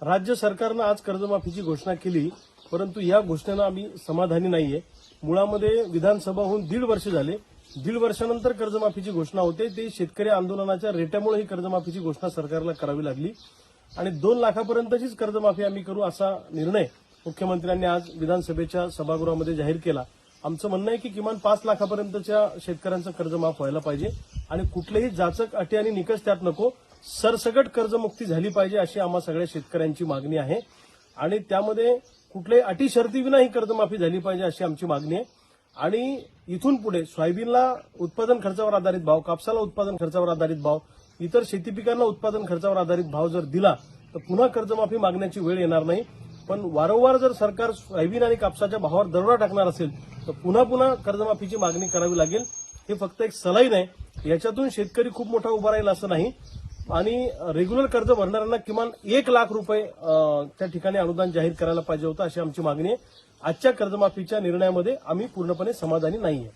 राज्य सरकारनं आज कर्जमाफीची घोषणा केली, परंतु या घोषणेनं आम्ही समाधानी नाहीये। मुळामध्ये विधानसभा होऊन 1.5 वर्ष झाले, 1.5 वर्षानंतर कर्जमाफीची घोषणा होते। ते शेतकरी आंदोलनाच्या रेट्यामुळे ही कर्जमाफीची घोषणा सरकारला करावी लागली आणि 2 लाखापर्यंतचीच कर्जमाफी आम्ही करू असा निर्णय मुख्यमंत्र्यांनी आज विधानसभेच्या सभागृहामध्ये जाहीर केला। आमचं म्हणणं आहे की किमान 5 लाखापर्यंतच्या शेतकऱ्यांचं कर्ज माफ व्हायला पाहिजे आणि कुठलेही जाचक अटी आणि निकष त्यात नको, सरसकट कर्जमुक्ती झाली पाहिजे अशी आम्हा सगळ्या शेतकऱ्यांची मागणी आहे आणि त्यामध्ये कुठल्याही अटी शर्तीविना ही कर्जमाफी झाली पाहिजे अशी आमची मागणी आहे। आणि इथून पुढे सोयाबीनला उत्पादन खर्चावर आधारित भाव, कापसाला उत्पादन खर्चावर आधारित भाव, इतर शेती पिकांना उत्पादन खर्चावर आधारित भाव जर दिला तर पुन्हा कर्जमाफी मागण्याची वेळ येणार नाही। पण वारंवार जर सरकार सोयाबीन आणि कापसाच्या भावावर दरोडा टाकणार असेल तर पुन्हा पुन्हा कर्जमाफीची मागणी करावी लागेल। हे फक्त एक सलाईन आहे, याच्यातून शेतकरी खूप मोठा उभा राहील असं नाही आणि रेग्युलर कर्ज भरणाऱ्यांना किमान 1 लाख रुपये त्या ठिकाणी अनुदान जाहीर करायला पाहिजे होतं अशी आमची मागणी आहे। आजच्या कर्जमाफीच्या निर्णयामध्ये आम्ही पूर्णपणे समाधानी नाहीये।